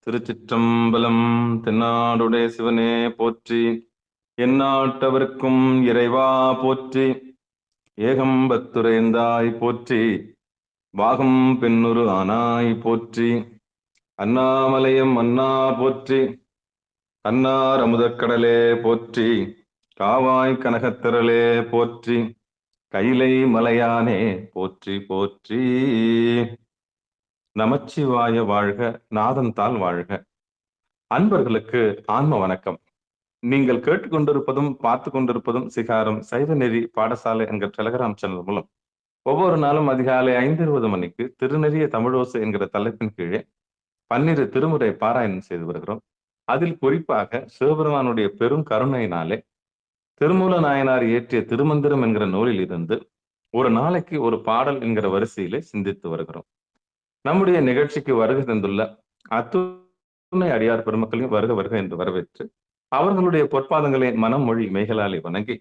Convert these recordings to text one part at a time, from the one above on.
திருச்சிற்றம்பலம். தென்னாடுடைய சிவனே போற்றி, எந்நாட்டவர்க்கும் இறைவா போற்றி, ஏகம்பத்துரைந்தாய் போற்றி, பாகம் பெண்ணுரு ஆனாய் போற்றி, அண்ணாமலையம் அண்ணா போற்றி, கண்ணார் அமுதக்கடலே போற்றி, காவாய் கனகத்திரளே போற்றி, கைலை மலையானே போற்றி போற்றி. நமச்சிவாய வாழ்க, நாதன் தாள் வாழ்க. அன்பர்களுக்கு ஆன்ம வணக்கம். நீங்கள் கேட்டுக்கொண்டிருப்பதும் பார்த்து கொண்டிருப்பதும் சிகாரம் சைவ நெறி பாடசாலை என்கிற டெலகிராம் சேனல் மூலம் ஒவ்வொரு நாளும் அதிகாலை 5:20 மணிக்கு திருநெறிய தமிழோசை என்கிற தலைப்பின் கீழே 12 திருமுறை பாராயணம் செய்து வருகிறோம். அதில் குறிப்பாக சிவபெருமானுடைய பெரும் கருணையினாலே திருமூல நாயனார் இயற்றிய திருமந்திரம் என்கிற நூலில் இருந்து ஒரு நாளைக்கு ஒரு பாடல் என்கிற வரிசையிலே சிந்தித்து வருகிறோம். நம்முடைய நிகழ்ச்சிக்கு வருகை தந்துள்ள அத்துணை அடியார் பெருமக்களையும் வருக வருக என்று வரவேற்று அவர்களுடைய பொற்பாதங்களை மனம் மொழி மெய்களாலே வணங்கி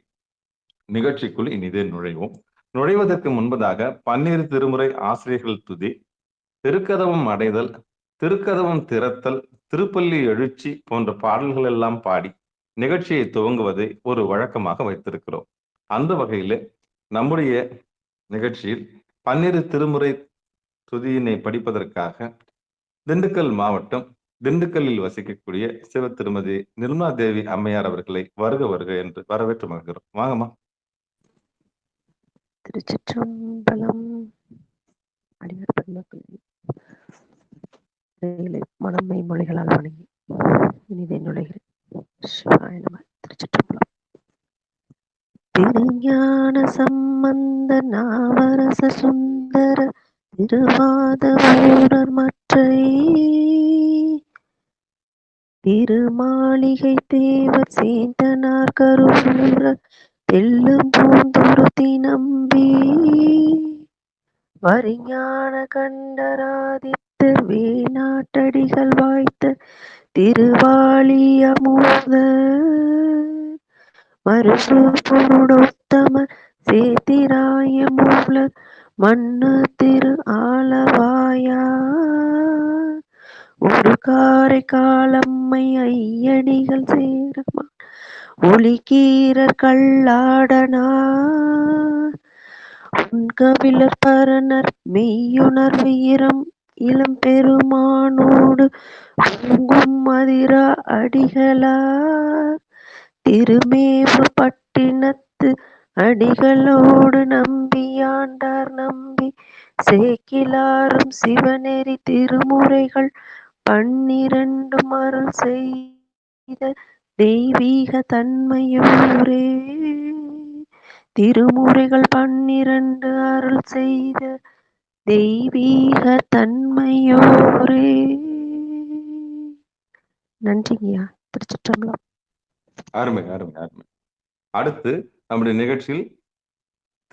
நிகழ்ச்சிக்குள் இனிதே நுழைவோம். நுழைவதற்கு முன்பதாக 12 திருமுறை ஆசிரியர்கள் துதி, திருக்கதவம் அடைதல், திருக்கதவம் திறத்தல், திருப்பள்ளி எழுச்சி போன்ற பாடல்கள் எல்லாம் பாடி நிகழ்ச்சியை துவங்குவதை ஒரு வழக்கமாக வைத்திருக்கிறோம். அந்த வகையிலே நம்முடைய நிகழ்ச்சியில் 12 திருமுறை துதியினை படிப்பதற்காக திண்டுக்கல் மாவட்டம் திண்டுக்கல்லில் வசிக்கக்கூடிய சிவ திருமதி நிர்மலா தேவி அம்மையார் அவர்களை வருக வருக என்று வரவேற்று மகிழ்கிறோம். வாங்கம்மா. திருச்சிற்றம்பலம். அடியார் பெருமக்களை மனமை மொழிகளால் வணங்கி இனிதே நுழைகிறேன். சிவாய நம. திருச்சிற்றம்பலம். திருஞான சம்பந்த நாவரச சுந்தர திருவாத ஊரர் மற்றை திருமாளிகை தேவர் சேந்தனார் கருவூர தெல்லும் பூந்தொருத்தி நம்பி வரிஞான கண்டராதித்த வேணாட்டடிகள் வாய்த்த திருவாளி அமுத மருசு பொருடோத்தம சேத்திராய மூலர் மண்ணு திரு ஆலவாயா ஒரு காரை காலம்மை ஐயடிகள் சேரமா ஒளிக்கீரர் கள்ளாடனார் உண்கவிழர் பரணர் மெய்யுணர் வீரம் இளம் பெருமானோடு பூங்கும் மதிரா அடிகளார் திருமேவு பட்டினத்து அடிகளோடு நம்பியாண்டார் நம்பி சேக்கிலாரும் சிவநெறி திருமுறைகள் 12 அருள் செய்த தெய்வீக தன்மையோரே. திருமுறைகள் 12 அருள் செய்த தெய்வீக தன்மையோரே. நன்றிங்கய்யா. திருச்சிற்றம்பலம். அருமை அருமை அருமை. அடுத்து நம்முடைய நிகழ்ச்சியில்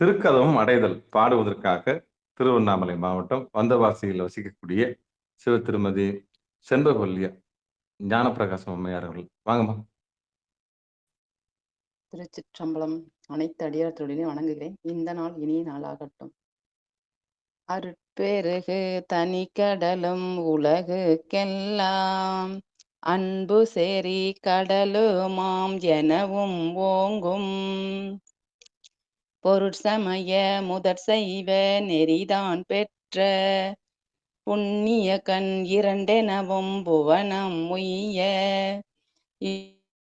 திருக்கதவம் அடைதல் பாடுவதற்காக திருவண்ணாமலை மாவட்டம் வந்தவாசியில் வசிக்கக்கூடிய சிவ திருமதி செண்பகவல்லிய ஞானப்பிரகாசம் அம்மையார் அவர்கள். வாங்கம்மா. திருச்சிற்றம்பலம். அனைத்து அடியார் தொழிலையும் வணங்குகிறேன். இந்த நாள் இனிய நாளாகட்டும். அருட்பெருகு தனிக்கடலும் உலகுக்கெல்லாம் அன்பு சேரி கடலுமாம் எனவும் ஓங்கும் பொருட்சமய முதற் செய்வ நெறிதான் பெற்ற புண்ணிய கண் இரண்டெனவும் புவனம் உய்ய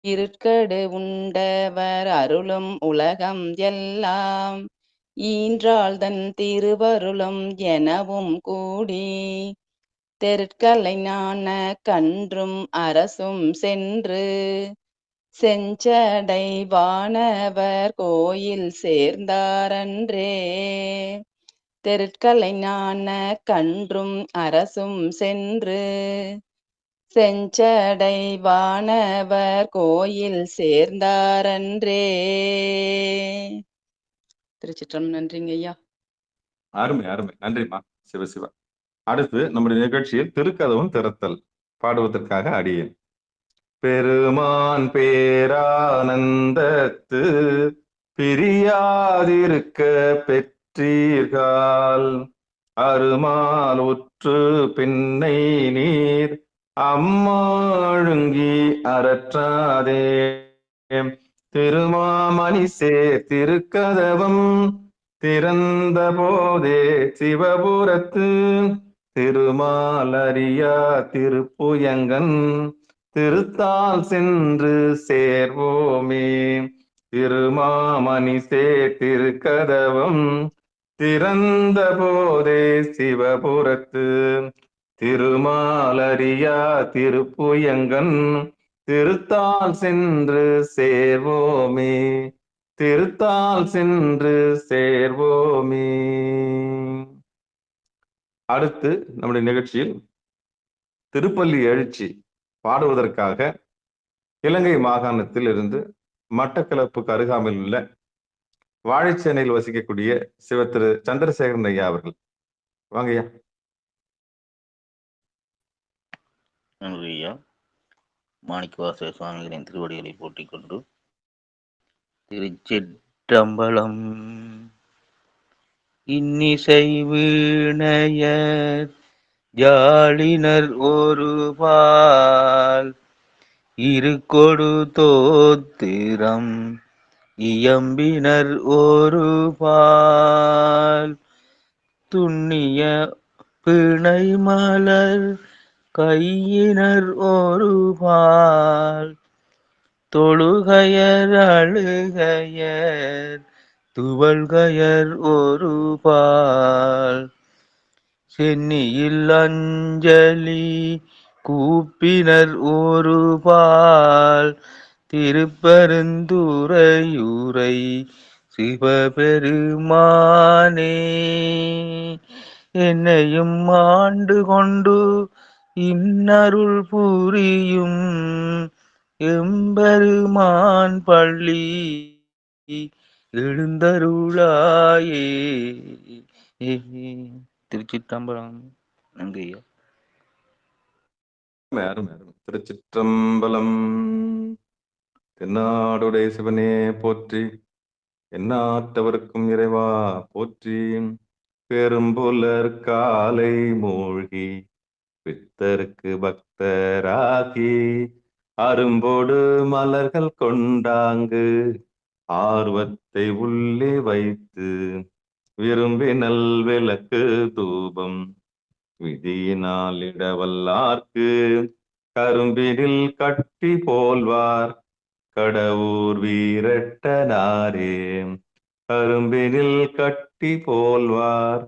இருக்கடு உண்டவர் அருளும் உலகம் எல்லாம் ஈன்றாள் தன் திருவருளும் எனவும் கூடி தெற்கலை ஞான கன்றும் அரசும் சென்று செஞ்சடை வானவர் கோயில் சேர்ந்தாரன்றே. தெற்கலை ஞான கன்றும் அரசும் சென்று செஞ்சடை வானவர் கோயில் சேர்ந்தாரன்றே. திருச்சிற்றம். நன்றிங்க ஐயா. அருமை அருமை. நன்றிம்மா. சிவசிவா. அடுத்து நம்முடைய நிகழ்ச்சியில் திருக்கதவும் திறத்தல் பாடுவதற்காக அடியேன். பெருமான் பேரானந்தத்து பிரியாதிருக்க பெற்றீர்கள் அருமால் உற்று பின்னை நீர் அம்மாழுங்கி அரற்றாதே திருமாமணி சேர் திருக்கதவம் திறந்த போதே சிவபுரத்து திருமாலரியா திருப்புயங்கன் திருத்தால் சென்று சேர்வோமே. திருமாமணி சேர் திருக்கதவம் திறந்த போதே சிவபுரத்து திருமாலரியா திருப்புயங்கன் திருத்தால் சென்று சேர்வோமே. திருத்தால் சென்று சேர்வோமே. அடுத்து நம்முடைய நிகழ்ச்சியில் திருப்பள்ளி எழுச்சி பாடுவதற்காக இலங்கை மாகாணத்தில் இருந்து மட்டக்களப்புக்கு அருகாமையில் உள்ள வாழைச்சேனையில் வசிக்கக்கூடிய திரு சந்திரசேகரன் ஐயா அவர்கள். வாங்கய்யா. நன்றி ஐயா. மாணிக்கவாசக சுவாமிகளின் திருவடிகளை போற்றிக் கொண்டு திருச்சிற்றம்பலம். இன்னிசை வீணையர் ஜாலினர் ஒருபால் இருக்கொடு தோத்திரம் இயம்பினர் ஒருபால் துண்ணிய பிணை மலர் கையினர் ஒருபால் தொழுகையர் அழுகையர் துவல்கையர் ஒருபால் சென்னியில் அஞ்சலி கூப்பினர் ஒருபால் திருப்பெருந்துறையூரை சிவபெருமானே என்னையும் ஆண்டு கொண்டு இன்னருள் புரியும் எம்பெருமான் பள்ளி எழுந்தருளாயே. திருச்சிற்றம்பலம். நன்றி. திருச்சிற்றம்பலம். தென்னாடுடைய சிவனே போற்றி, எந்நாட்டவர்க்கும் இறைவா போற்றி. பெரும்புலர் காலை மூழ்கி பித்தருக்கு பக்தராகி அரும்போடு மலர்கள் கொண்டாங்கு ஆர்வத்தை உள்ளே வைத்து விரும்பினல் விளக்கு தூபம் விதியினால் இடவல்லார்க்கு கரும்பினில் கட்டி போல்வார் கடவுர் வீரட்டனாரே. கரும்பினில் கட்டி போல்வார்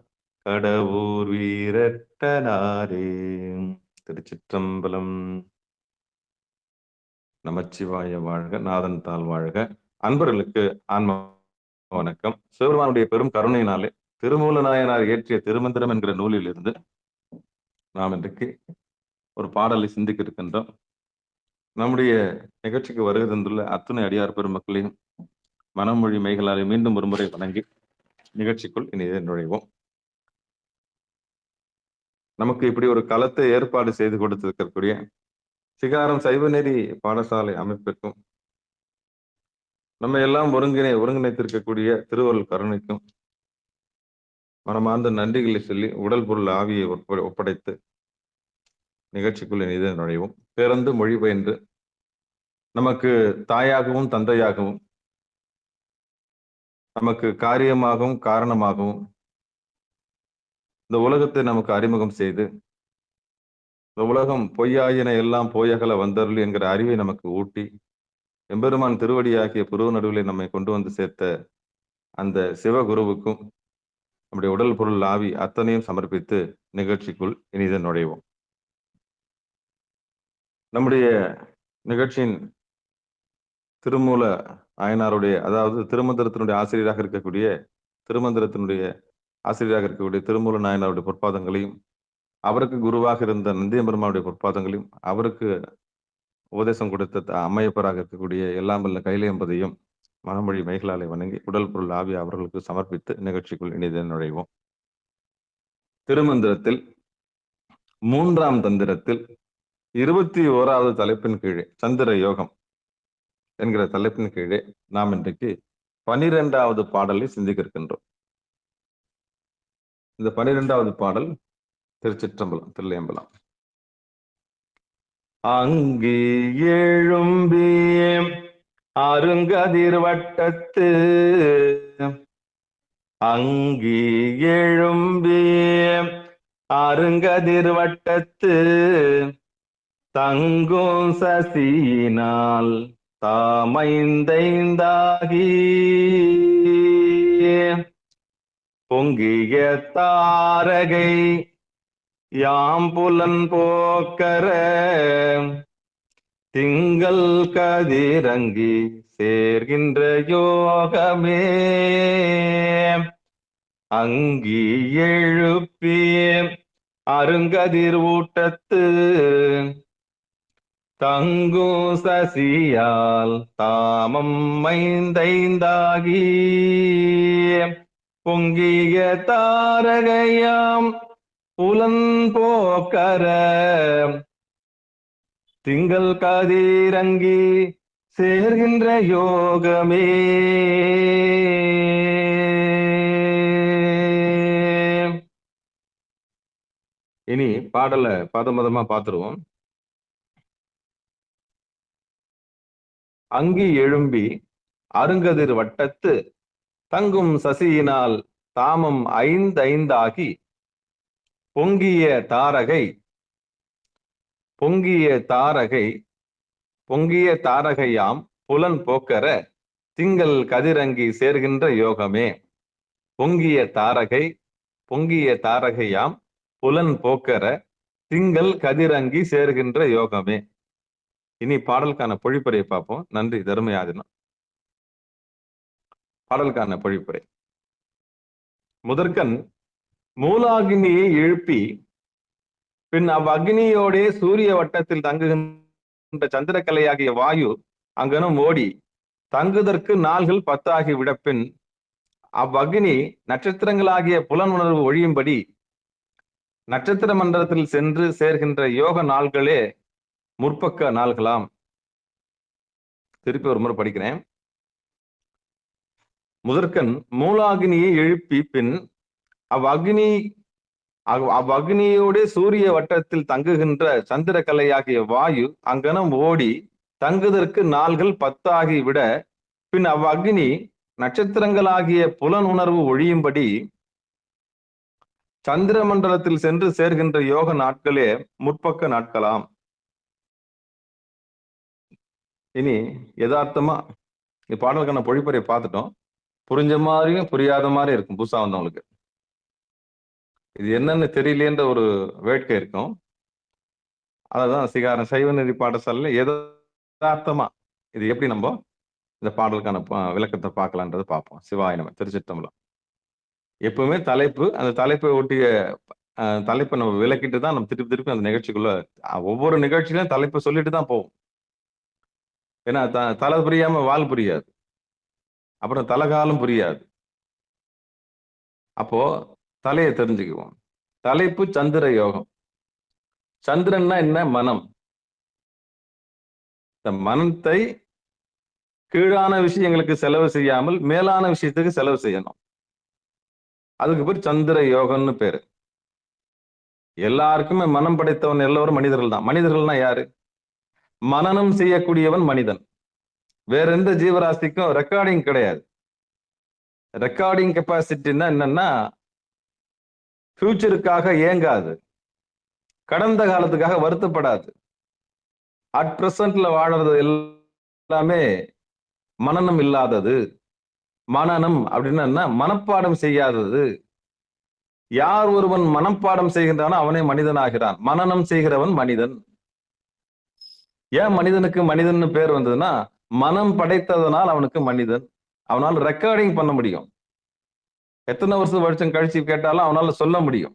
கடவுர் வீரட்டனாரே. திருச்சிற்றம்பலம். நமச்சிவாய வாழ்க, நாதன் தாள் வாழ்க. அன்பர்களுக்கு ஆன்ம வணக்கம். சிவபெருமானுடைய பெரும் கருணையினாலே திருமூல நாயனார் இயற்றிய திருமந்திரம் என்கிற நூலில் இருந்து நாம் இன்றைக்கு ஒரு பாடலை சிந்திக்க இருக்கின்றோம். நம்முடைய நிகழ்ச்சிக்கு வருகை தந்துள்ள அத்துணை அடியார் பெருமக்களையும் மனமொழி மெய்களாலே மீண்டும் ஒருமுறை வணங்கி நிகழ்ச்சிக்குள் இனிதே நுழைவோம். நமக்கு இப்படி ஒரு களத்தை ஏற்பாடு செய்து கொடுத்திருக்கக்கூடிய சிகாரம் சைவநெறி பாடசாலை அமைப்பிற்கும் நம்ம எல்லாம் ஒருங்கிணைத்திருக்கக்கூடிய திருவருள் கருணைக்கும் மனமார்ந்த நன்றிகளை சொல்லி உடல் பொருள் ஆவியை ஒப்படைத்து நிகழ்ச்சிக்குள் இனிதே நுழைவோம். பிறந்து மொழிபெயர்ந்து நமக்கு தாயாகவும் தந்தையாகவும் நமக்கு காரியமாகவும் காரணமாகவும் இந்த உலகத்தை நமக்கு அறிமுகம் செய்து இந்த உலகம் பொய்யாயின எல்லாம் போயகல வந்தருள் என்கிற அறிவை நமக்கு ஊட்டி எம்பெருமான் திருவடியாகிய புருவ நடுவிலே நம்மை கொண்டு வந்து சேர்த்த அந்த சிவகுருவுக்கும் நம்முடைய உடல் பொருள் ஆவி அத்தனையும் சமர்ப்பித்து நிகழ்ச்சிக்குள் இனிதே நுழைவோம். நம்முடைய நிகழ்ச்சியின் திருமூல ஆயனாருடைய, அதாவது திருமந்திரத்தினுடைய ஆசிரியராக இருக்கக்கூடிய திருமூல நாயனாருடைய பொற்பாதங்களையும், அவருக்கு குருவாக இருந்த நந்தியம்பெருமானுடைய பொற்பாதங்களையும், அவருக்கு உபதேசம் கொடுத்த அம்மையப்பராக இருக்கக்கூடிய எல்லாம் வல்ல கையிலேயம்பதையும் மனமொழி மெய்களாலே வணங்கி உடல் பொருள் ஆவி அவர்களுக்கு சமர்ப்பித்து நிகழ்ச்சிக்குள் இனிதே நுழைவோம். திருமந்திரத்தில் 3ஆம் தந்திரத்தில் 21வது தலைப்பின் கீழே சந்திர யோகம் என்கிற தலைப்பின் கீழே நாம் இன்றைக்கு 12வது பாடலை சிந்திக்க இருக்கின்றோம். இந்த 12வது பாடல் திருச்சிற்றம்பலம், தில்லையம்பலம். அங்கி எழும்பி அருங்கதிர் வட்டத்து அங்கி எழும்பி அருங்கதிர் வட்டத்து தங்கும் சசியினால் தாமைந்தைந்தாகி பொங்கிய தாரகை யாம்புலன் போக்கர திங்கள் கதிரங்கி சேர்கின்ற யோகமே அங்கி எழுப்பி அருங்கதிர் ஊட்டத்து தங்கும் சசியால் தாமம் மைந்தைந்தாகி பொங்கிய தாரகையாம் புலன் போக்கர திங்கள் கதிரங்கி சேர்கின்ற யோகமே. இனி பாடலை பதமதமா பார்த்துருவோம். அங்கி எழும்பி அருங்கதிர் வட்டத்து தங்கும் சசியினால் தாமம் ஐந்தாகி பொங்கிய தாரகையாம் புலன் போக்கர திங்கள் கதிரங்கி சேர்கின்ற யோகமே. பொங்கிய தாரகையாம் புலன் போக்கர திங்கள் கதிரங்கி சேர்கின்ற யோகமே. இனி பாடலுக்கான பொழிப்புரையை பார்ப்போம். நன்றி தர்மயாதினம். பாடலுக்கான பொழிப்புரை. முதற்கண் மூலாகினியை எழுப்பி பின் அவ்வக்னியோடே சூரிய வட்டத்தில் தங்குகின்ற சந்திரக்கலையாகிய வாயு அங்கனும் ஓடி தங்குதற்கு நாள்கள் 10 ஆகி விடப்பின் அவ்வக்னி நட்சத்திரங்களாகிய புலனுணர்வு ஒழியும்படி நட்சத்திர மண்டலத்தில் சென்று சேர்கின்ற யோக நாள்களே முற்பக்க நாள்களாம். திருப்பி ஒரு முறை படிக்கிறேன். முதற்கண் மூலாகினியை எழுப்பி பின் அவ்வக்னியோட சூரிய வட்டத்தில் தங்குகின்ற சந்திரக்கலையாகிய வாயு அங்கனம் ஓடி தங்குதற்கு நாள்கள் 10 ஆகி விட பின் அவ்வக்னி நட்சத்திரங்களாகிய புலன் உணர்வு ஒழியும்படி சந்திர மண்டலத்தில் சென்று சேர்கின்ற யோக நாட்களே முற்பக்க நாட்களாம். இனி யதார்த்தமா பாடலுக்கான பொழிப்புரையை பார்த்துட்டோம். புரிஞ்ச மாதிரியும் புரியாத மாதிரி இருக்கும் புதுசா வந்தவங்களுக்கு. இது என்னன்னு தெரியலேன்ற ஒரு வேட்கை இருக்கும். அததான் சிகாரம் சைவ நெறி பாடசாலையில யதார்த்தமா இது எப்படி நம்ம இந்த பாடலுக்கான விளக்கத்தை பார்க்கலான்றது பார்ப்போம். சிவாய நம. திருச்சிற்றம்பலம். எப்பவுமே தலைப்பு, அந்த தலைப்பை ஒட்டிய தலைப்பை நம்ம விளக்கிட்டு தான் நம்ம திருப்பி அந்த நிகழ்ச்சிக்குள்ள ஒவ்வொரு நிகழ்ச்சியிலும் தலைப்பை சொல்லிட்டு தான் போவோம். ஏன்னா தலை புரியாம வால் புரியாது, அப்புறம் தலைகாலம் புரியாது. அப்போ தலையை தெரிஞ்சுக்குவோம். தலைப்பு சந்திர யோகம். சந்திரன்னா என்ன? மனம். இந்த மனத்தை கீழான விஷயங்களுக்கு செலவு செய்யாமல் மேலான விஷயத்துக்கு செலவு செய்யணும். அதுக்கு பேர் சந்திர யோகம்னு பேரு. எல்லாருக்குமே மனம் படைத்தவன் எல்லோரும் மனிதர்கள் தான். மனிதர்கள்னா யாரு? மனனம் செய்யக்கூடியவன் மனிதன். வேற எந்த ஜீவராசிக்கும் ரெக்கார்டிங் கிடையாது. ரெக்கார்டிங் கெப்பாசிட்டின்னா என்னன்னா, ஃபியூச்சருக்காக ஏங்காது, கடந்த காலத்துக்காக வருத்தப்படாது. அட் பிரசன்ட்ல வாழறது எல்லாமே மனனம் இல்லாதது. மனனம் அப்படின்னா மனப்பாடம் செய்யாதது. யார் ஒருவன் மனப்பாடம் செய்கின்றானோ அவனே மனிதனாகிறான். மனனம் செய்கிறவன் மனிதன். ஏன் மனிதனுக்கு மனிதன் பேர் வந்ததுன்னா, மனம் படைத்ததனால் அவனுக்கு மனிதன். அவனால் ரெக்கார்டிங் பண்ண முடியும். எத்தனை வருஷம் கழிச்சு கேட்டாலும் அவனால சொல்ல முடியும்.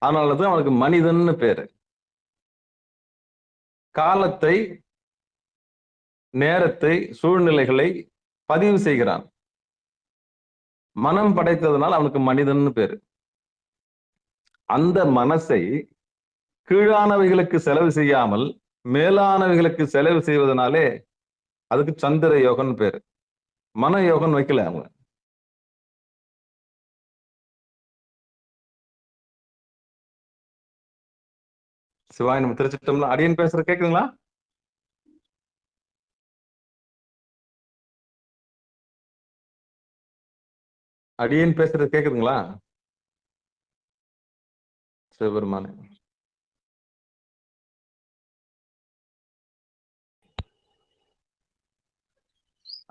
அதனாலதான் அவனுக்கு மனிதன்னு பேரு. காலத்தை, நேரத்தை, சூழ்நிலைகளை பதிவு செய்கிறான். மனம் படைத்ததனால் அவனுக்கு மனிதன்னு பேரு. அந்த மனசை கீழானவைகளுக்கு செலவு செய்யாமல் மேலானவைகளுக்கு செலவு செய்வதனாலே அதுக்கு சந்திர யோகம்னு பேரு. மன யோகம் வைக்கல அவங்க. சிவாய் நம்ம திருச்சிட்டோம்ல. அடியன் பேசுறது கேக்குதுங்களா? அடியன் பேசுறது கேக்குதுங்களா? சிவபெருமானே.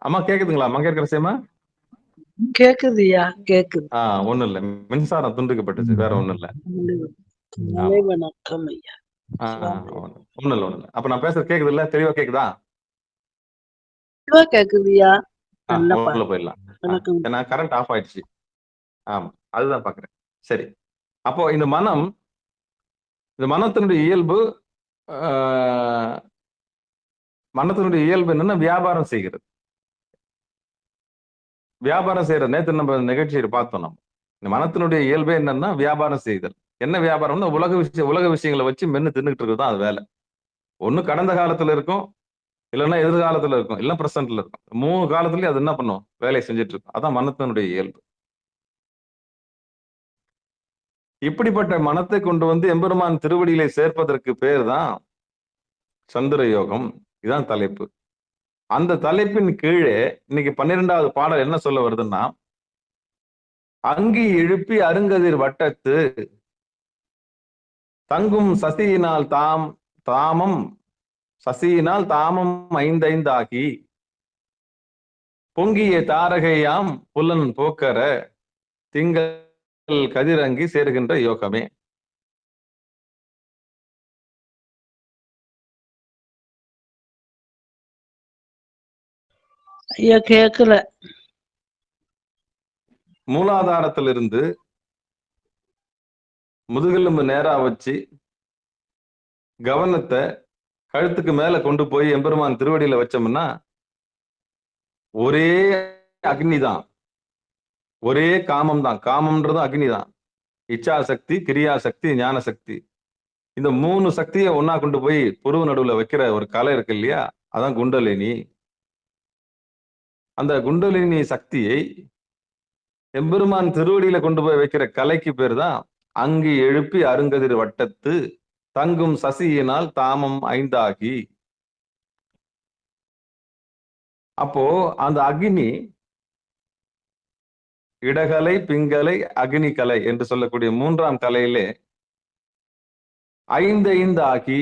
அம்மா கேக்குதுங்களா? மங்கையர்க்கரசியம்மா? கேக்குதுயா, கேக்குது. ஒண்ணும் இல்ல. மின்சாரம் துண்டிக்கப்பட்டுச்சு. வேற ஒண்ணும் இல்ல. மாலை ஆமா. வணக்கம் ஐயா. சுவாமி. ஒண்ணும் இல்ல, ஒண்ணும் இல்ல. அப்ப நான் பேசுறது கேக்குது இல்ல? தெளிவா கேக்குதா? தெளிவா கேக்குதுயா. நல்லா உள்ள போயிடலாம். வணக்கம். ஏன்னா கரண்ட் ஆஃப் ஆயிடுச்சு. ஆமா, அதுதான் பாக்குறேன். சரி. அப்போ இந்த மனத்தினுடைய இயல்பு மனத்தினுடைய இயல்பு என்னன்னா வியாபாரம் செய்கிறது. வியாபாரம் செய்யறது நேற்று நம்ம நிகழ்ச்சியை பார்த்தோம். நம்ம இந்த மனத்தினுடைய இயல்பே என்னன்னா வியாபாரம் செய்தல். என்ன வியாபாரம்னா உலக விஷயங்களை வச்சு மென்னு தின்னுட்டு இருக்கிறது தான் அது வேலை. ஒண்ணு கடந்த காலத்துல இருக்கும், இல்லைன்னா எதிர்காலத்துல இருக்கும், இல்ல பிரசன்ட்ல இருக்கும். 3 காலத்துலயும் அது என்ன பண்ணும்? வேலையை செஞ்சுட்டு இருக்கும். அதான் மனத்தினுடைய இயல்பு. இப்படிப்பட்ட மனத்தை கொண்டு வந்து எம்பெருமான் திருவடியிலே சேர்ப்பதற்கு பேர் தான் சந்திர யோகம். இதுதான் தலைப்பு. அந்த தலைப்பின் கீழே இன்னைக்கு 12வது பாடல் என்ன சொல்ல வருதுன்னா, அங்கி எழுப்பி அருங்கதிர் வட்டத்து தங்கும் சசியினால் தாமம் 5 பொங்கிய தாரகையாம் புலன் போக்கர திங்கள் கதிரங்கி சேருகின்ற யோகமே. ஐயா கேக்கல. மூலாதாரத்திலிருந்து முதுகெலும்பு நேரா வச்சு கவனத்தை கழுத்துக்கு மேல கொண்டு போய் எம்பெருமான் திருவடியில வச்சோம்னா ஒரே அக்னி தான், ஒரே காமம் தான். காமம்ன்றதும் அக்னி தான். இச்சாசக்தி, கிரியாசக்தி, ஞான சக்தி. இந்த 3 சக்தியை ஒன்னா கொண்டு போய் புருவ நடுவுல வைக்கிற ஒரு கலை இருக்கு இல்லையா? அதான் குண்டலினி. அந்த குண்டலினி சக்தியை எம்பெருமான் திருவடியில கொண்டு போய் வைக்கிற கலைக்கு பேர் தான் அங்கி எழுப்பி அருங்கதிர் வட்டத்து தங்கும் சசியினால் தாமம் 5 அப்போ அந்த அக்னி இடகலை, பிங்கலை, அக்னி கலை என்று சொல்லக்கூடிய 3ஆம் கலையிலே 5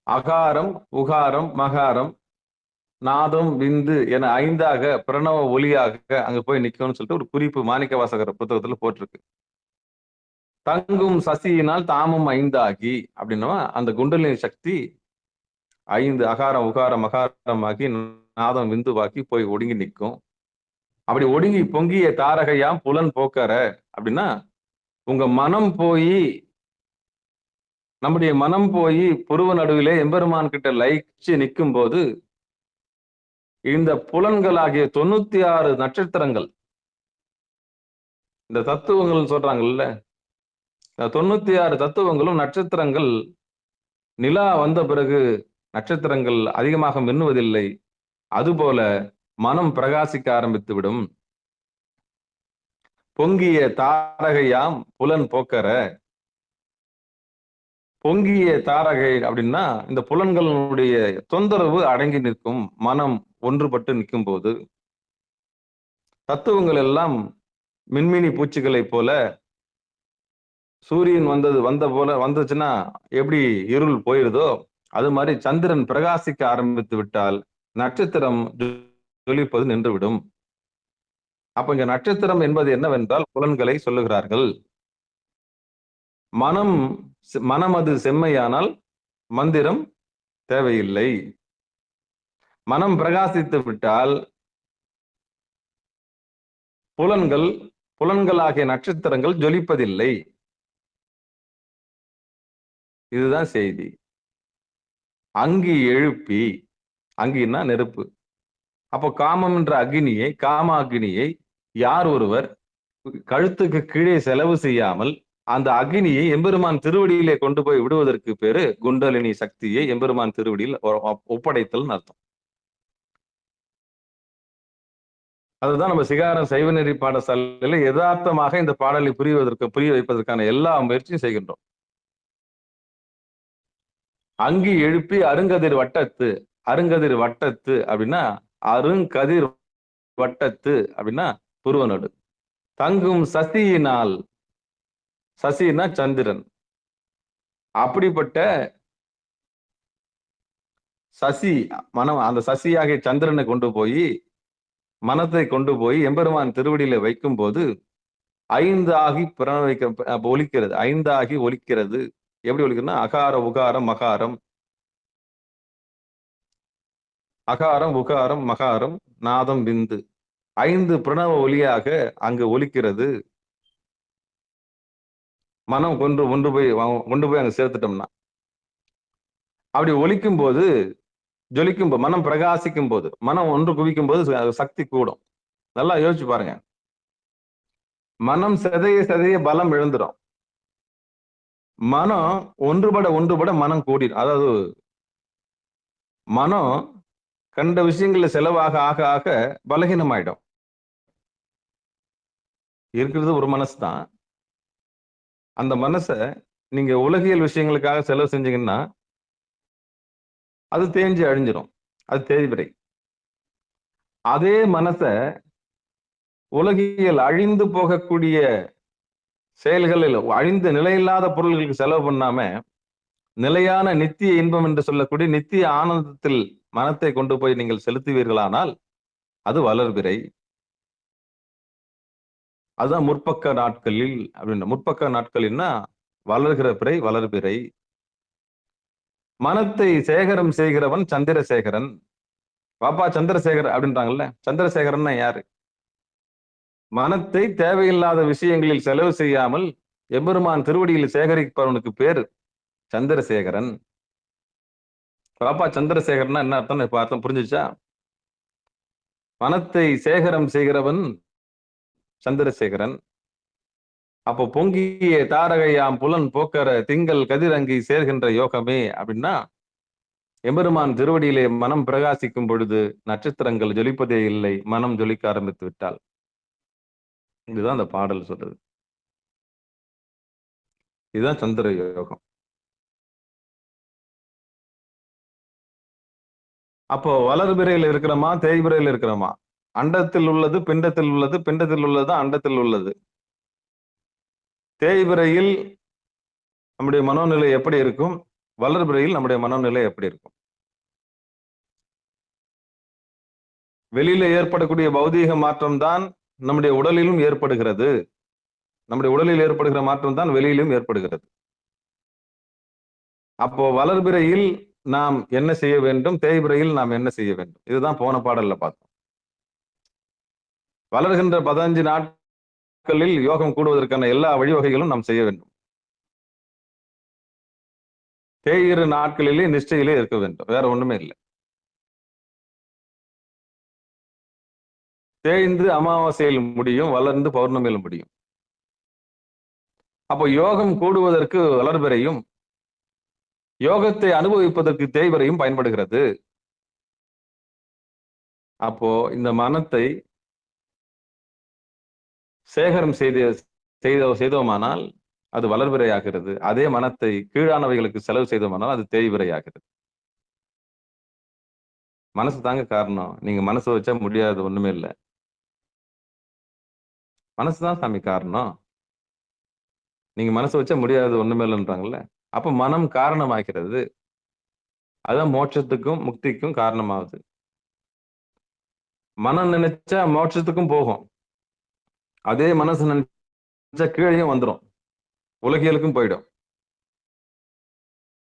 அகாரம், உகாரம், மகாரம், நாதம், விந்து என 5 பிரணவ ஒலியாக அங்க போய் நிக்கும்னு சொல்லிட்டு ஒரு குறிப்பு மாணிக்க வாசகர் புத்தகத்துல போட்டிருக்கு. தங்கும் சசியினால் தாமும் 5 அப்படின்னா அந்த குண்டலினி சக்தி 5 அகாரம், உகாரம், மகாரம் ஆகி நாதம், விந்துவாக்கி போய் ஒடுங்கி நிற்கும். அப்படி ஒடுங்கி பொங்கிய தாரகையாம் புலன் போக்கற அப்படின்னா உங்க மனம் போய், நம்முடைய மனம் போய் புருவ நடுவிலே எம்பெருமான் கிட்ட லயிச்சு நிற்கும் போது இந்த புலன்களாகிய 96 நட்சத்திரங்கள், இந்த தத்துவங்கள் சொல்றாங்கல்ல, 96 தத்துவங்களும் நட்சத்திரங்கள் நிலா வந்த பிறகு நட்சத்திரங்கள் அதிகமாக மின்னுவதில்லை. அதுபோல மனம் பிரகாசிக்க ஆரம்பித்து விடும். பொங்கிய தாரகையாம் புலன் போக்கற. பொங்கிய தாரகை அப்படின்னா இந்த புலன்களுடைய தொந்தரவு அடங்கி நிற்கும், மனம் ஒன்றுபட்டு நிற்கும் போது. தத்துவங்கள் எல்லாம் மின்மினி பூச்சிகளை போல, சூரியன் வந்துச்சுன்னா எப்படி இருள் போயிருதோ அது மாதிரி சந்திரன் பிரகாசிக்க ஆரம்பித்து விட்டால் நட்சத்திரம் ஜொலிப்பது நின்றுவிடும். அப்ப இங்க நட்சத்திரம் என்பது என்னவென்றால் புலன்களை சொல்லுகிறார்கள். மனம் அது செம்மையானால் மந்திரம் தேவையில்லை. மனம் பிரகாசித்து விட்டால் புலன்களாகிய நட்சத்திரங்கள் ஜொலிப்பதில்லை. இதுதான் செய்தி. அங்கி எழுப்பி, அங்கின்னா நெருப்பு. அப்போ காமம் என்ற அக்னியை, காம அக்னியை யார் ஒருவர் கழுத்துக்கு கீழே செலவு செய்யாமல் அந்த அக்னியை எம்பெருமான் திருவடியிலே கொண்டு போய் விடுவதற்கு பேரு குண்டலினி சக்தியை எம்பெருமான் திருவடியில் ஒப்படைத்தல் அர்த்தம். அதுதான் நம்ம சிகாரம் சைவநெறி பாடசாலையில யதார்த்தமாக இந்த பாடலை புரிய வைப்பதற்கான எல்லா முயற்சியும் செய்கின்றோம். அங்கி எழுப்பி அருங்கதிர் வட்டத்து, அருங்கதிர் வட்டத்து அப்படின்னா அருங்கதிர் வட்டத்து அப்படின்னா புருவனடு. தங்கும் சசியினால், சசினா சந்திரன், அப்படிப்பட்ட சசி மனம், அந்த சசியாகிய சந்திரனை கொண்டு போய் மனத்தை கொண்டு போய் எம்பெருமான் திருவடியில வைக்கும் போது 5 ஆகி ஒலிக்கிறது. 5 ஆகி ஒலிக்கிறது. எப்படி ஒலிக்கிறதுனா அகாரம் உகாரம் மகாரம், அகாரம் உகாரம் மகாரம் நாதம் விந்து 5 பிரணவ ஒலியாக அங்கு ஒலிக்கிறது. மனம் கொண்டு போய் அங்க சேர்த்துட்டோம்னா, அப்படி ஒலிக்கும் போது ஜொலிக்கும் போது, மனம் பிரகாசிக்கும் போது, மனம் ஒன்று குவிக்கும் போது சக்தி கூடும். நல்லா யோசிச்சு பாருங்க. மனம் செதைய பலம் எழுந்துடும். மனம் ஒன்றுபட மனம் கூடிடும். அதாவது மனம் கண்ட விஷயங்கள்ல செலவாக ஆக ஆக பலகீனமாயிடும். இருக்கிறது ஒரு மனசு தான். அந்த மனசை நீங்க உலகியல் விஷயங்களுக்காக செலவு செஞ்சீங்கன்னா அது தேஞ்சு அழிஞ்சிடும். அது தேய்பிரை. அதே மனசை உலகியல் அழிந்து போகக்கூடிய செயல்களில், அழிந்த நிலையில்லாத பொருள்களுக்கு செலவு பண்ணாம நிலையான நித்திய இன்பம் என்று சொல்லக்கூடிய நித்திய ஆனந்தத்தில் மனத்தை கொண்டு போய் நீங்கள் செலுத்துவீர்களானால் அது வளர்பிறை. அதுதான் முற்பக்க நாட்களில் அப்படின்ற. முற்பக்க நாட்களில்னா வளர்கிற பிறை வளர்பிறை. மனத்தை சேகரம் செய்கிறவன் சந்திரசேகரன். பாப்பா சந்திரசேகர் அப்படின்றாங்கல்ல, சந்திரசேகரன் யாரு? மனத்தை தேவையில்லாத விஷயங்களில் செலவு செய்யாமல் எம்பெருமான் திருவடியில் சேகரிப்பவனுக்கு பேர் சந்திரசேகரன். பாப்பா சந்திரசேகரன்னா என்ன அர்த்தம்? இப்ப அர்த்தம் புரிஞ்சுச்சா? மனத்தை சேகரம் செய்கிறவன் சந்திரசேகரன். அப்போ பொங்கிய தாரகையாம் புலன் போக்கர திங்கள் கதிரங்கி சேர்கின்ற யோகமே அப்படின்னா, எம்பெருமான் திருவடியிலே மனம் பிரகாசிக்கும் பொழுது நட்சத்திரங்கள் ஜொலிப்பதே இல்லை, மனம் ஜொலிக்க ஆரம்பித்து விட்டால். இதுதான் அந்த பாடல் சொல்றது. இதுதான் சந்திர யோகம். அப்போ வளர்பிறையில் இருக்கிறோமா தேய்பிறையில் இருக்கிறோமா? அண்டத்தில் உள்ளது பிண்டத்தில் உள்ளது, பிண்டத்தில் உள்ளது அண்டத்தில் உள்ளது. தேய்பிறையில் நம்முடைய மனோநிலை எப்படி இருக்கும்? வளர்பிறையில் நம்முடைய மனோநிலை எப்படி இருக்கும்? வெளியில ஏற்படக்கூடிய பௌதீக மாற்றம் தான் நம்முடைய உடலிலும் ஏற்படுகிறது. நம்முடைய உடலில் ஏற்படுகிற மாற்றம் தான் வெளியிலும் ஏற்படுகிறது. அப்போ வளர்பிறையில் நாம் என்ன செய்ய வேண்டும், தேய்பிறையில் நாம் என்ன செய்ய வேண்டும்? இதுதான் போன பாடல்ல பார்த்தோம். வளர்கின்ற 15 நாட்களில் யோகம் கூடுவதற்கான எல்லா வழிவகைகளும் நாம் செய்ய வேண்டும். தேய்கிற நாட்களிலே நிஷ்டையிலே இருக்க வேண்டும், வேற ஒண்ணுமே இல்லை. தேய்ந்து அமாவாசையில் முடியும், வளர்ந்து பௌர்ணமியில் முடியும். அப்போ யோகம் கூடுவதற்கு வளர்பிறையும், யோகத்தை அனுபவிப்பதற்கு தேய்பிறையும் பயன்படுகிறது. அப்போ இந்த மனத்தை சேகரம் செய்தோமானால் அது வளர்பிறையாகிறது. அதே மனத்தை கீழானவைகளுக்கு செலவு செய்தோமானால் அது தேய்பிறையாகிறது. மனசு தாங்க காரணம். நீங்க மனசை வச்சா முடியாது, ஒண்ணுமே இல்லை. மனசுதான் சாமி காரணம். நீங்க மனசை வச்சா முடியாது, ஒண்ணுமே இல்லைன்றாங்கல்ல. அப்ப மனம் காரணமாகிறது. அதுதான் மோட்சத்துக்கும் முக்திக்கும் காரணமாகுது. மனம் நினைச்சா மோட்சத்துக்கும் போகும். அதே மனசு நினைச்சா கீழையும் வந்துடும், உலகியலுக்கும் போயிடும்.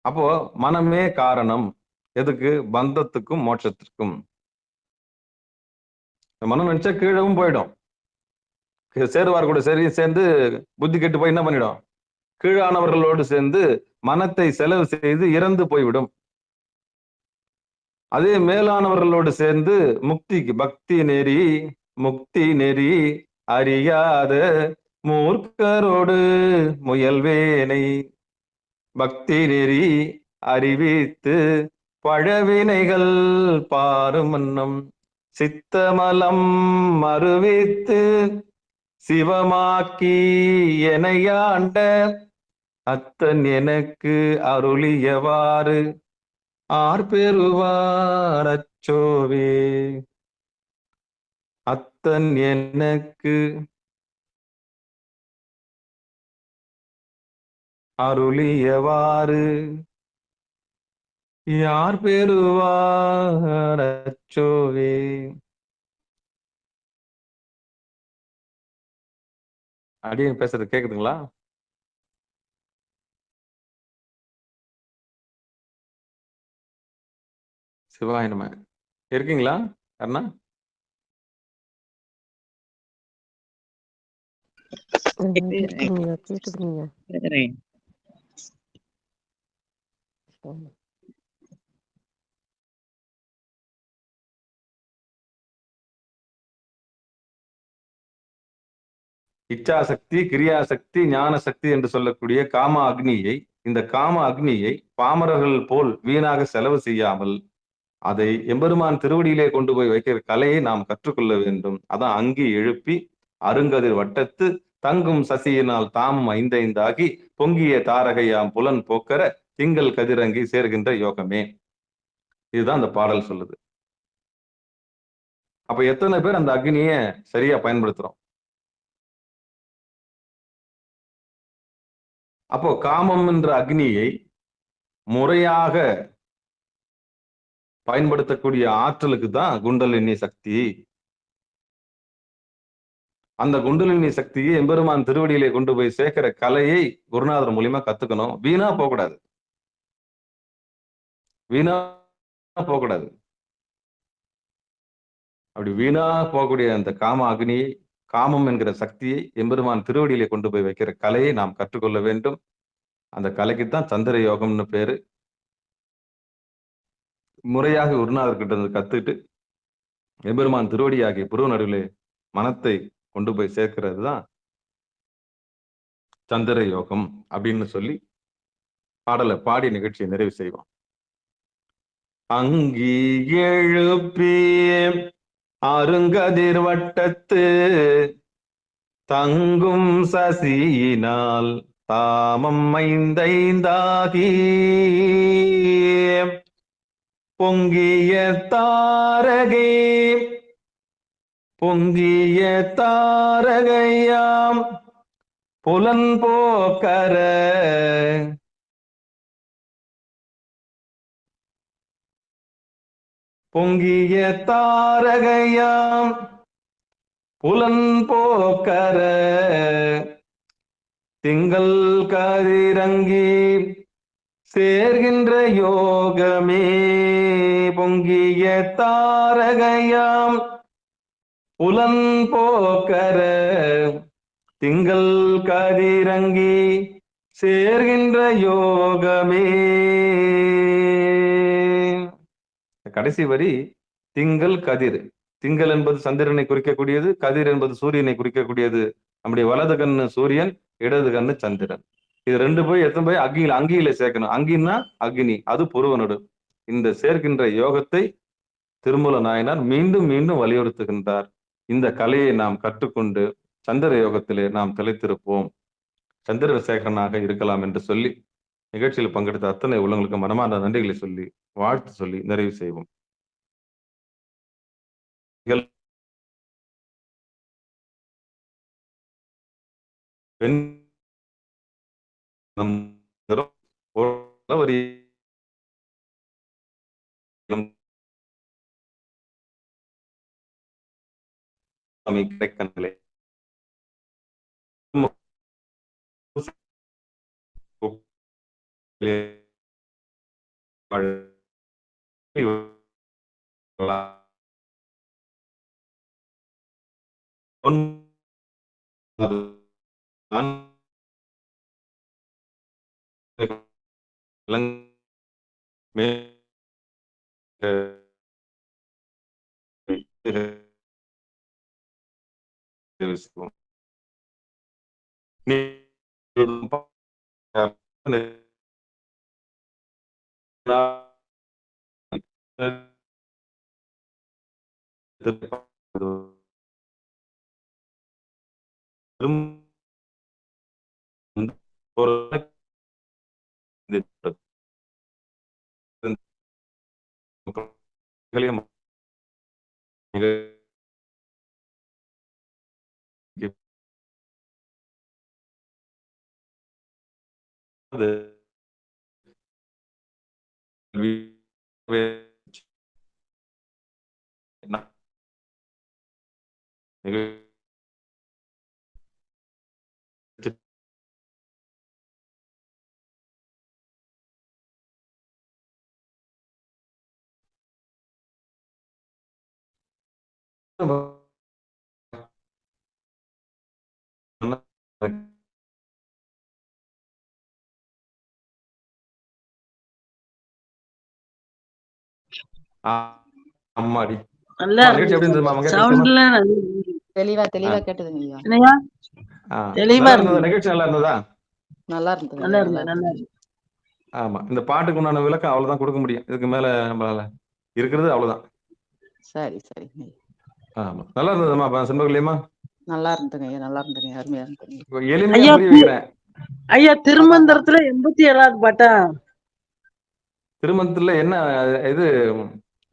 அப்போ மனமே காரணம். எதுக்கு? பந்தத்துக்கும் மோட்சத்திற்கும். மனம் நினைச்சா கீழவும் போயிடும். சேருவார் கூட சரி சேர்ந்து புத்தி கெட்டு போய் என்ன பண்ணிடும்? கீழானவர்களோடு சேர்ந்து மனத்தை செலவு செய்து இறந்து போய்விடும். அதே மேலானவர்களோடு சேர்ந்து முக்திக்கு பக்தி நெறி, முக்தி நெறி அறியாத மூர்க்கரோடு முயல்வேனை பக்தி நெறி அறிவித்து பழவினைகள் பாரும் மன்னம் சித்தமலம் மறுவித்து சிவமாக்கி எனையாண்ட அத்தன் எனக்கு அருளியவாறு ஆர்பெறுவார் அச்சோவே. அத்தன் எனக்கு அருளியவாறு யார் பெறுவார் அச்சோவே. அடியே பேசுறது கேக்குதுங்களா? சிவாய நம. இருக்கீங்களா அண்ணா? இருக்குதுங்க, கேக்குதுங்க. இச்சாசக்தி, கிரியாசக்தி, ஞான சக்தி என்று சொல்லக்கூடிய காம அக்னியை, இந்த காம அக்னியை பாமரர்கள் போல் வீணாக செலவு செய்யாமல் அதை எம்பெருமான் திருவடியிலே கொண்டு போய் வைக்கிற கலையை நாம் கற்றுக்கொள்ள வேண்டும். அதான் அங்கி எழுப்பி அருங்கதிர் வட்டத்து தங்கும் சசியினால் தாமும் ஐந்தாகி பொங்கிய தாரகையாம் புலன் போக்கர திங்கள் கதிரங்கி சேர்கின்ற யோகமே. இதுதான் அந்த பாடல் சொல்லுது. அப்ப எத்தனை பேர் அந்த அக்னிய சரியா பயன்படுத்துறோம்? அப்போ காமம் என்ற அக்னியை முறையாக பயன்படுத்தக்கூடிய ஆற்றலுக்கு தான் குண்டலினி சக்தி. அந்த குண்டலினி சக்தியை எம்பெருமான் திருவடியிலே கொண்டு போய் சேர்க்கிற கலையை குருநாதர் மூலியமா கத்துக்கணும். வீணா போகக்கூடாது, வீணா போகக்கூடாது. அப்படி வீணா போகக்கூடிய அந்த காம அக்னியை, காமம் என்கிற சக்தியை எம்பெருமான் திருவடியிலே கொண்டு போய் வைக்கிற கலையை நாம் கற்றுக்கொள்ள வேண்டும். அந்த கலைக்குத்தான் சந்திர யோகம்னு பேரு. முறையாக குருநாதர்கிட்ட இருந்து கத்துட்டு எம்பெருமான் திருவடி ஆகிய புருவ நடுவிலே மனத்தை கொண்டு போய் சேர்க்கிறது தான் சந்திர யோகம் அப்படின்னு சொல்லி பாடலை பாடி நிகழ்ச்சியை நிறைவு செய்வோம். அங்கி எழுப்பி அருங்கதிர் வட்டத்து தங்கும் சசியினால் தாமம் ஐந்தாகி பொங்கிய தாரகை பொங்கிய தாரகையாம் புலன் போக்கர பொங்கிய தாரகையாம் புலன் போக்கர திங்கள் கதிரங்கி சேர்கின்ற யோகமே. பொங்கிய தாரகையாம் புலன் போக்கர திங்கள் கதிரங்கி சேர்கின்ற யோகமே. கடைசி வரி திங்கள் கதிர். திங்கள் என்பது சந்திரனை குறிக்கக்கூடியது, கதிர் என்பது சூரியனை குறிக்கக்கூடியது. நம்முடைய வலது கண்ணு சூரியன், இடது கண்ணு சந்திரன். இது ரெண்டு போய் எத்தனை போய் அங்கியில சேர்க்கணும். அங்கின்னா அக்னி, அது புருவனோடு. இந்த சேர்க்கின்ற யோகத்தை திருமூல நாயனார் மீண்டும் மீண்டும் வலியுறுத்துகின்றார். இந்த கலையை நாம் கற்றுக்கொண்டு சந்திர யோகத்திலே நாம் திளைத்திருப்போம், சந்திரசேகரனாக இருக்கலாம் என்று சொல்லி நிகழ்ச்சியில் பங்கெடுத்த அத்தனை உள்ளங்களுக்கு மனமார்ந்த நன்றிகளை சொல்லி வாழ்த்து சொல்லி நிறைவு செய்வோம். கிடைக்கவில்லை. ஒரு அம்மாடி நல்லா நிகழ்ச்சி எப்படி இருந்ததுமா? இருந்துச்சு. பேசுமா? சவுண்ட்ல தெளிவா கேட்டுதுங்க ஐயா. என்னையா தெளிவா நல்லா இருந்ததா? இருந்தது. நிகழ்ச்சி நல்லா இருந்ததா? நல்லா இருந்ததுங்க நல்லா ஐயா, இருந்தது. நல்லா நல்லா இருந்தது. இருந்தது. ஆமா. இந்த பாட்டுக்கு உண்டான விளக்கம் அவ்வளவுதான் கொடுக்க முடியும். இதுக்கு மேல நம்மளால இருக்கிறது அவ்வளவுதான். சரி சரிங்க ஐயா. ஆமா. நல்லா இருந்ததுமா செண்பகவல்லியம்மா? நல்லா இருந்ததுங்க ஐயா, நல்லா இருந்ததுங்க, அருமையா இருந்ததுங்க. எளிமையா ஐயா புரிய வைக்கிறேன். ஐயா திருமந்திரத்துல 87வது பாட்டா? திருமணத்துல என்ன இது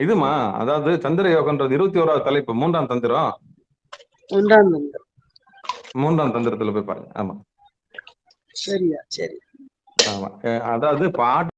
இதுமா, அதாவது சந்திர யோகன்றது 21வது தலைப்பு, 3ஆம் தந்திரம். 1ஆம் தந்திரம். 3ஆம் தந்திரத்துல போய் பாருங்க. ஆமா சரியா சரி. ஆமா. அதாவது பாட்டு